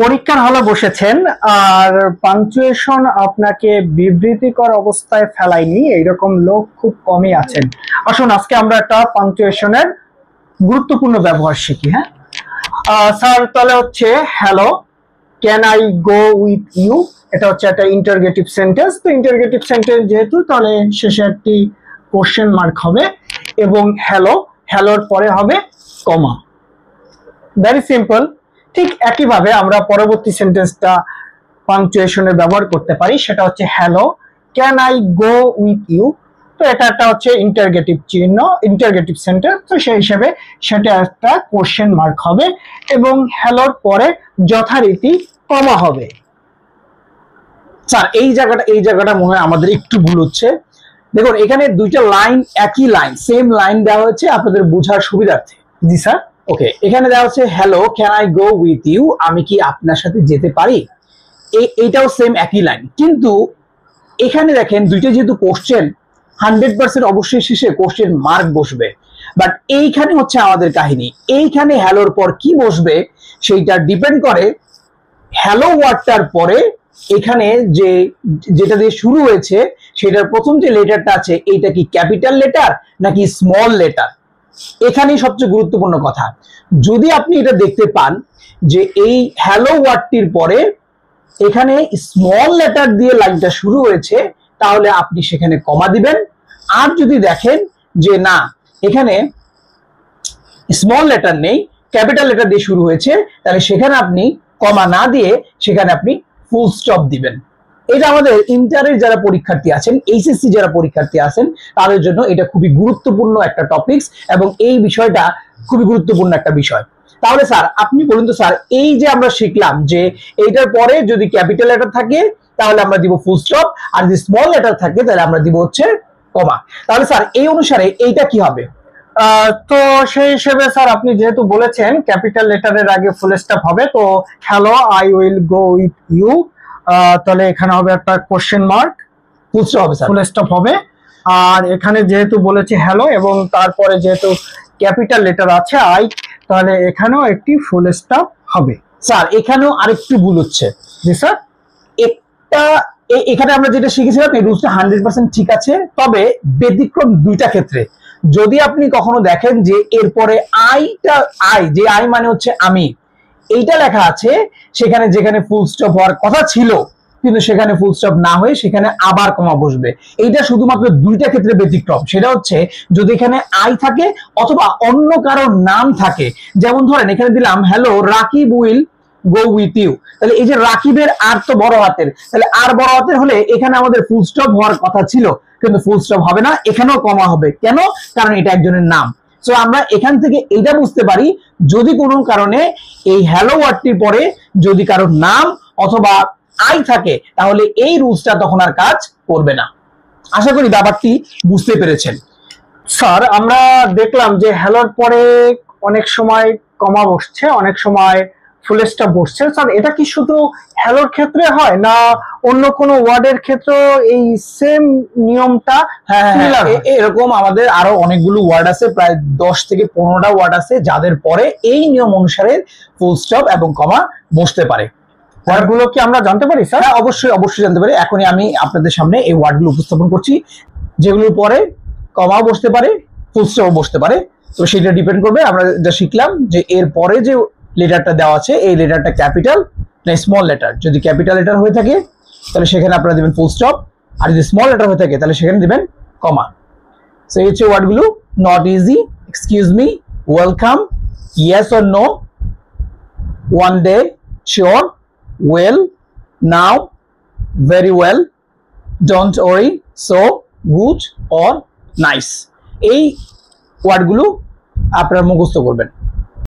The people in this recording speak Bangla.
পরীক্ষার হলে বসেছেন আর পাঞ্চুয়েশন আপনাকে বিবৃতিকর অবস্থায় ফেলায়নি, এইরকম লোক খুব কমই আছেন। আসুন আজকে আমরা একটা পাঞ্চুয়েশনের গুরুত্বপূর্ণ ব্যবহার শিখি। হ্যাঁ স্যার, তাহলে হচ্ছে hello, can I go with you, এটা হচ্ছে একটা ইন্টারগেটিভ সেন্টেন্স। তো ইন্টারগেটিভ সেন্টেন্স যেহেতু, তাহলে শেষে একটি কোশ্চেন মার্ক হবে এবং হ্যালোর পরে হবে কমা। Very simple. ঠিক একইভাবে আমরা পরবর্তী সেন্টেন্সটা পাঞ্চুয়েশনের ব্যবহার করতে পারি, সেটা হচ্ছে hello, can I go with you. তো এটা একটা হচ্ছে ইন্টারগেটিভ চিহ্ন, ইন্টারগেটিভ সেন্টেন্স, তো সেই হিসেবে সেটা একটা কোশ্চেন মার্ক হবে এবং হ্যালোর পরে যথারীতি কমা হবে। স্যার এই জায়গাটা মনে হয় আমাদের একটু ভুল হচ্ছে। দেখুন এখানে দুইটা লাইন, একই লাইন, সেম লাইন দেওয়া হয়েছে আপনাদের বোঝার সুবিধার্থে। জি স্যার। ওকে, এখানে দেওয়া হচ্ছে hello, can I go with you, আমি কি আপনার সাথে যেতে পারি। এইটাও সেম একই লাইন, কিন্তু এখানে দেখেন দুইটা যেহেতু কোশ্চেন, 100% অবশ্যই শেষে কোশ্চেন মার্ক বসবে। বাট এইখানে হচ্ছে আমাদের কাহিনী, এইখানে হ্যালোর পর কি বসবে সেইটা ডিপেন্ড করে হ্যালো ওয়ার্ডটার পরে এখানে যেটা দিয়ে শুরু হয়েছে সেটার প্রথম যে লেটারটা আছে এইটা কি ক্যাপিটাল লেটার নাকি স্মল লেটার। এখানেই সবচেয়ে গুরুত্বপূর্ণ কথা। যদি আপনি এটা দেখতে পান যে এই হ্যালো ওয়ার্ডটির পরে এখানে স্মল লেটার দিয়ে লাইনটা শুরু হয়েছে, তাহলে আপনি সেখানে কমা দিবেন। আর যদি দেখেন যে না, এখানে স্মল লেটার নেই, ক্যাপিটাল লেটার দিয়ে শুরু হয়েছে, তাহলে সেখানে আপনি কমা না দিয়ে সেখানে আপনি ফুল স্টপ দিবেন। এটা আমাদের ইন্টারের যারা পরীক্ষার্থী আছেন, এইচএসসি যারা পরীক্ষার্থী আছেন, তাদের জন্য এটা খুবই গুরুত্বপূর্ণ একটা টপিকস এবং এই বিষয়টা খুবই গুরুত্বপূর্ণ একটা বিষয়। তাহলে স্যার আপনি বলুন তো স্যার, এই যে আমরা শিখলাম যে এইটার পরে যদি ক্যাপিটাল লেটার থাকে তাহলে আমরা দিব ফুল স্টপ, আর যদি স্মল লেটার থাকে তাহলে আমরা দিব হচ্ছে কমা। তাহলে স্যার এই অনুসারে এইটা কি হবে? তো সেই হিসেবে স্যার আপনি যেহেতু বলেছেন ক্যাপিটাল লেটারের আগে ফুল স্টপ হবে, তো hello I will go with you, তাহলে এখানে হবে একটা কোশ্চেন মার্ক, ফুল স্টপ হবে, ফুল স্টপ হবে। আর এখানে যেহেতু বলেছে হ্যালো এবং তারপরে যেহেতু ক্যাপিটাল লেটার আছে আই, তাহলে এখানেও একটি ফুল স্টপ হবে। স্যার এখানেও আরেকটু ভুল হচ্ছে। জি স্যার। একটা এখানে আমরা যেটা শিখেছিলাম এই রুলসটা 100% ঠিক আছে, তবে ব্যতিক্রম দুইটা ক্ষেত্রে। যদি আপনি কখনো দেখেন যে এরপরে যে আই মানে হচ্ছে আমি, এইটা লেখা আছে সেখানে যেখানে ফুল স্টপ হওয়ার কথা ছিল কিন্তু সেখানে ফুল স্টপ না হয়ে সেখানে আবার কমা বসবে। এইটা শুধুমাত্র দুইটা ক্ষেত্রে ব্যতিক্রম। সেটা হচ্ছে যদি এখানে আই থাকে অথবা অন্য কারোর নাম থাকে। যেমন ধরেন এখানে দিলাম hello Rakib will go with you, তাহলে এই যে রাকিবের আর তো বড় হাতের, তাহলে আর বড় হাতের হলে এখানে আমাদের ফুল স্টপ হওয়ার কথা ছিল কিন্তু ফুল স্টপ হবে না, এখানেও কমা হবে। কেন? কারণ এটা একজনের নাম। সো আমরা এখান থেকে এইটা বুঝতে পারি, যদি কোনো কারণে এই হ্যালো ওয়ার্ডটির পরে যদি কারোর নাম অথবা আই থাকে তাহলে এই রুলসটা তখন আর কাজ করবে না। আশা করি ব্যাপারটি বুঝতে পেরেছেন। স্যার আমরা দেখলাম যে হ্যালোর পরে অনেক সময় কমা বসছে, অনেক সময় ফুল স্টপ বসছে। স্যার এটা কি শুধু হ্যালোর ক্ষেত্রে হয় না অন্য কোনো ওয়ার্ডের ক্ষেত্রে এই সেম নিয়মটা? হ্যাঁ, এরকম আমাদের আরো অনেকগুলো ওয়ার্ড আছে, প্রায় 10 থেকে 15টা ওয়ার্ড আছে যাদের পরে এই নিয়ম অনুসারে ফুল স্টপ এবং কমা বসতে পারে। ওয়ার্ডগুলো কি আমরা জানতে পারি স্যার? হ্যাঁ অবশ্যই জানতে পারি। এখনই আমি আপনাদের সামনে এই ওয়ার্ডগুলো উপস্থাপন করছি, যেগুলোর পরে কমাও বসতে পারে, ফুল স্টপও বসতে পারে। তো সেটা ডিপেন্ড করবে আমরা যা শিখলাম যে এর পরে যে লেটারটা দেওয়া আছে এই লেটারটা ক্যাপিটাল না স্মল লেটার। যদি ক্যাপিটাল লেটার হয়ে থাকে তাহলে সেখানে আপনারা দিবেন ফুল স্টপ, আর যদি স্মল লেটার হয়ে থাকে তাহলে সেখানে দিবেন কমা। সো এই হচ্ছে ওয়ার্ডগুলো। Not easy, excuse me, welcome, yes or no, one day, sure, well, now, very well, don't worry, so, good or nice. এই ওয়ার্ডগুলো আপনারা মুখস্থ করবেন।